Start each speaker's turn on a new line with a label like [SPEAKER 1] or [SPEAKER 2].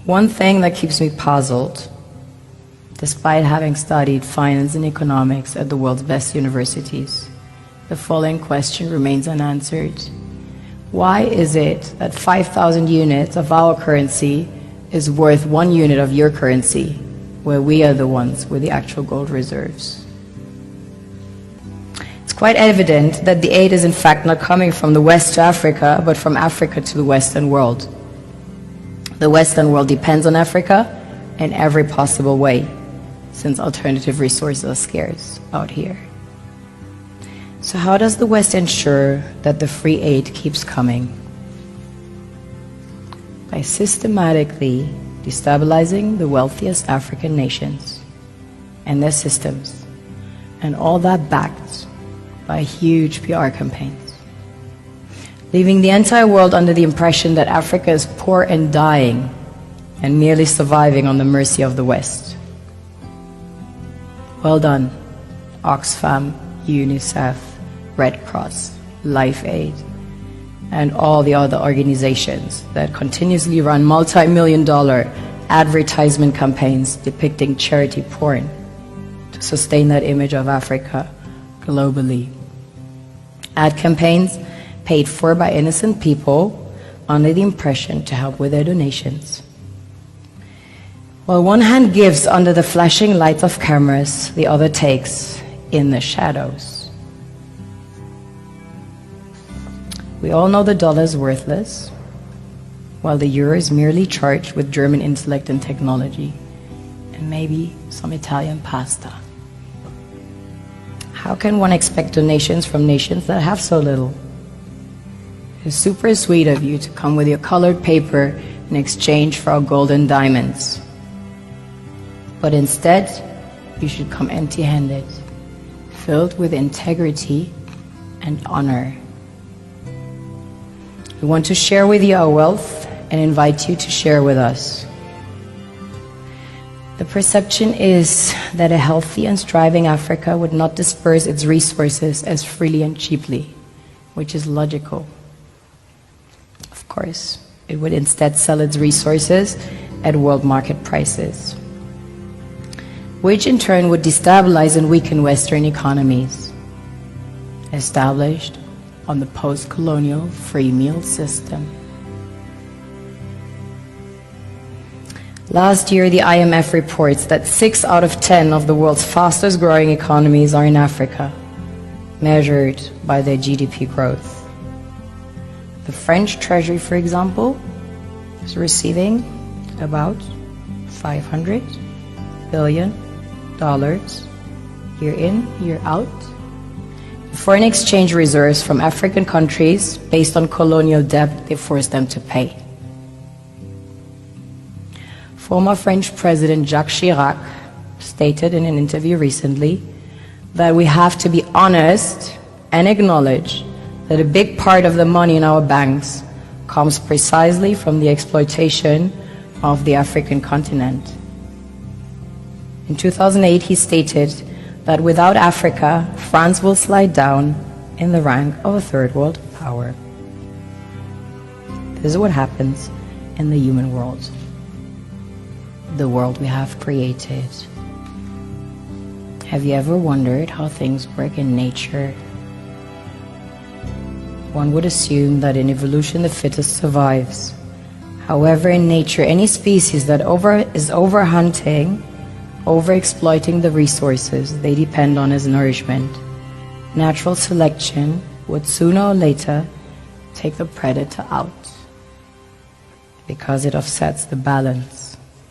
[SPEAKER 1] One thing that keeps me puzzled, despite having studied finance and economics at the world's best universities, the following question remains unanswered. Why is it that 5,000 units of our currency is worth 1 unit of your currency, where we are the ones with the actual gold reserves? It's quite evident that the aid is in fact not coming from the West to Africa, but from Africa to the Western world. The Western world depends on Africa in every possible way, since alternative resources are scarce out here. So how does the West ensure that the free aid keeps coming? By systematically destabilizing the wealthiest African nations and their systems, and all that backed by huge PR campaigns, leaving the entire world under the impression that Africa is poor and dying and merely surviving on the mercy of the West. Well done, Oxfam, UNICEF, Red Cross, Life Aid, and all the other organizations that continuously run multi-million-dollar advertisement campaigns depicting charity porn to sustain that image of Africa globally. Ad campaigns paid for by innocent people under the impression to help with their donations. While one hand gives under the flashing lights of cameras, the other takes in the shadows. We all know the dollar is worthless, while the euro is merely charged with German intellect and technology, and maybe some Italian pasta. How can one expect donations from nations that have so little? It's super sweet of you to come with your colored paper in exchange for our gold and diamonds. But instead, you should come empty-handed, filled with integrity and honor. We want to share with you our wealth and invite you to share with us. The perception is that a healthy and striving Africa would not disperse its resources as freely and cheaply, which is logical. Of course, it would instead sell its resources at world market prices, which in turn would destabilize and weaken Western economies, established on the post-colonial free meal system. Last year, the IMF reports that 6 out of 10 of the world's fastest growing economies are in Africa, measured by their GDP growth. The French Treasury, for example, is receiving about $500 billion year in, year out. Foreign exchange reserves from African countries based on colonial debt they forced them to pay. Former French President Jacques Chirac stated in an interview recently that we have to be honest and acknowledge that a big part of the money in our banks comes precisely from the exploitation of the African continent. In 2008, he stated that without Africa, France will slide down in the rank of a third world power. This is what happens in the human world, the world we have created. Have you ever wondered how things work in nature? One would assume that in evolution the fittest survives. However, in nature, any species that is overhunting, overexploiting the resources they depend on as nourishment, natural selection would sooner or later take the predator out, because it offsets the balance.